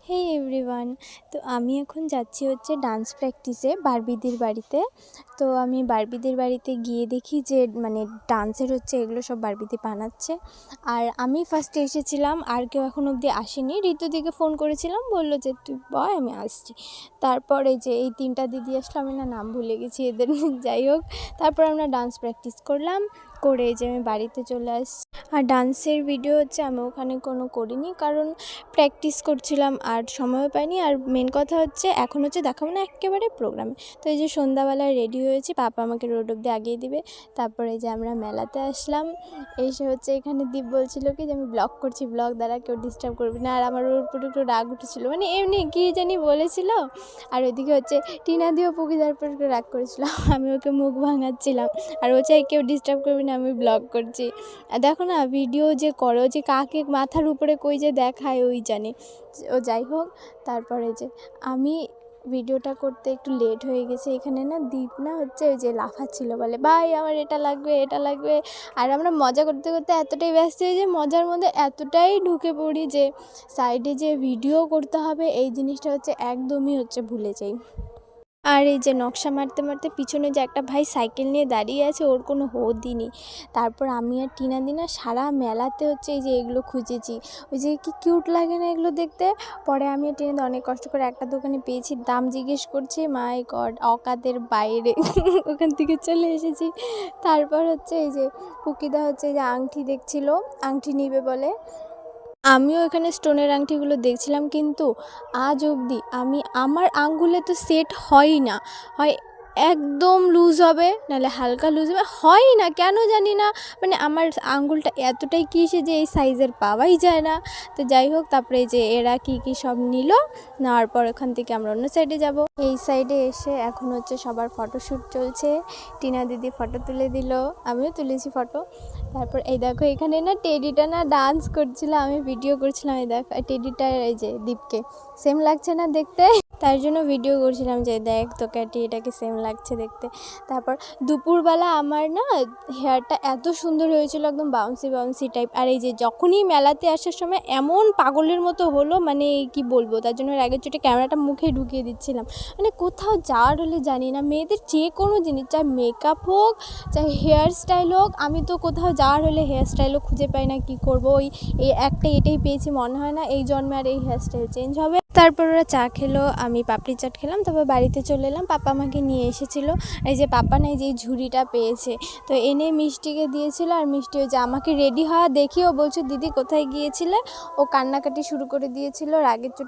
হে everyone. তো আমি এখন যাচ্ছি হচ্ছে ডান্স প্র্যাকটিসে বারবিদের বাড়িতে। তো আমি বারবিদের বাড়িতে গিয়ে দেখি যে মানে ডান্সের হচ্ছে এগুলো সব বারবিদি বানাচ্ছে। আর আমি ফার্স্টে এসেছিলাম, আর কেউ এখন অবধি আসেনি। ঋতুদিকে ফোন করেছিলাম, বললো যে তুই বয় আমি আসছি। তারপরে যে এই 3টা দিদি আসলো, আমি না নাম ভুলে গেছি এদের। যাই হোক, তারপর আমরা ডান্স প্র্যাকটিস করলাম, করে যে আমি বাড়িতে চলে আসছি। আর ডান্সের ভিডিও হচ্ছে আমি ওখানে কোনো করিনি, কারণ প্র্যাকটিস করছিলাম আর সময়ও পাইনি। আর মেন কথা হচ্ছে এখন হচ্ছে দেখাবো না একেবারে প্রোগ্রামে। তো এই যে সন্ধ্যাবেলায় রেডি হয়েছি, পাপা আমাকে রোড অব্দি আগিয়ে দিবে। তারপরে যে আমরা মেলাতে আসলাম, এসে হচ্ছে এখানে দীপ বলছিল কি যে আমি ব্লগ করছি, ব্লগ দ্বারা কেউ ডিস্টার্ব করবি না। আর আমার ওর উপর একটু রাগ উঠেছিলো, মানে এমনি কী জানি বলেছিল। আর ওইদিকে হচ্ছে টিনা দিয়েও পুকিদার উপর একটু রাগ করেছিল, আমি ওকে মুখ ভাঙাচ্ছিলাম। আর ও চাই কেউ ডিস্টার্ব করবি না, আমি ব্লগ করছি। আর দেখো না ভিডিও যে করে, ও যে কাকে মাথার উপরে কই যে দেখায় ওই জানে। ও যাই হোক, তারপরে যে আমি ভিডিওটা করতে একটু লেট হয়ে গেছে। এখানে না দীপ না হচ্ছে ওই যে লাফাচ্ছিল, বলে ভাই আমার এটা লাগবে এটা লাগবে। আর আমরা মজা করতে করতে এতটাই ব্যস্ত হয়ে যে মজার মধ্যে এতটাই ঢুকে পড়ি যে সাইডে যে ভিডিও করতে হবে এই জিনিসটা হচ্ছে একদমই হচ্ছে ভুলে যাই। আর এই যে নকশা মারতে মারতে পিছনে যে একটা ভাই সাইকেল নিয়ে দাঁড়িয়ে আছে, ওর কোনো হদিই নেই। তারপর আমি আর টিনা দিনা সারা মেলাতে হচ্ছে এই যে এগুলো খুঁজেছি, ওই যে কি কিউট লাগে না এগুলো দেখতে। পরে আমি আর টিনা অনেক কষ্ট করে একটা দোকানে পেয়েছি, দাম জিজ্ঞেস করছি, মাই গড অকাতের বাইরে। ওখান থেকে চলে এসেছি। তারপর হচ্ছে এই যে পুকিদা হচ্ছে এই যে আংটি দেখছিল, আংটি নিবে বলে। আমিও এখানে স্টোনের আংটিগুলো দেখছিলাম, কিন্তু আজ অবধি আমার আঙ্গুলে তো সেট হয়ই না। হয় একদম লুজ হবে, নাহলে হালকা লুজ হবে, হয়ই না কেন জানি না। মানে আমার আঙ্গুলটা এতটাই কিসে যে এই সাইজের পাওয়াই যায় না। তো যাই হোক, তারপরে যে এরা কি সব নিল, নেওয়ার পর ওখান থেকে আমরা অন্য সাইডে যাব। এই সাইডে এসে এখন হচ্ছে সবার ফটোশ্যুট চলছে। টিনা দিদি ফটো তুলে দিল, আমিও তুলেছি ফটো। তারপর এই দেখো এখানে না টেডিটা না ডান্স করছিল, আমি ভিডিও করছিলাম। এই দেখো টেডিটার এই যে দীপকে সেম লাগছে না দেখতে, তার জন্য ভিডিও করছিলাম যে দেখ তোকে টেডিটাকে সেম লাগছে দেখতে। তারপর দুপুরবেলা আমার না হেয়ারটা এত সুন্দর হয়েছিল, একদম বাউন্সি বাউন্সি টাইপ। আর এই যে যখনই মেলাতে আসার সময় এমন পাগলের মতো হলো, মানে কি বলবো, তার জন্য আগের চোটে ক্যামেরাটা মুখে ঢুকিয়ে দিচ্ছিলাম। মানে কোথাও যাওয়ার হলে জানি না, মেয়েদের যে কোনো জিনিস, চাই মেকআপ হোক চাই হেয়ার স্টাইল হোক, আমি তো কোথাও যাওয়ার হলে হেয়ার স্টাইলও খুঁজে পাই না। কি করব, এই এটাই পেয়েছি, মনে হয় না এই জন্মে আর এই হেয়ার স্টাইল চেঞ্জ হবে। তারপর ওরা চা খেলো, আমি পাপড়ি চাট খেলাম, তারপর বাড়িতে চলে এলাম। পাপা আমাকে নিয়ে এসেছিলো, এই যে পাপা না এই যে ঝুড়িটা পেয়েছে, তো এনে মিষ্টিকে দিয়েছিল। আর মিষ্টি ওই যে আমাকে রেডি হওয়া দেখিও বলছে দিদি কোথায় গিয়েছিলে, ও কান্নাকাটি শুরু করে দিয়েছিল রাগের চোটে।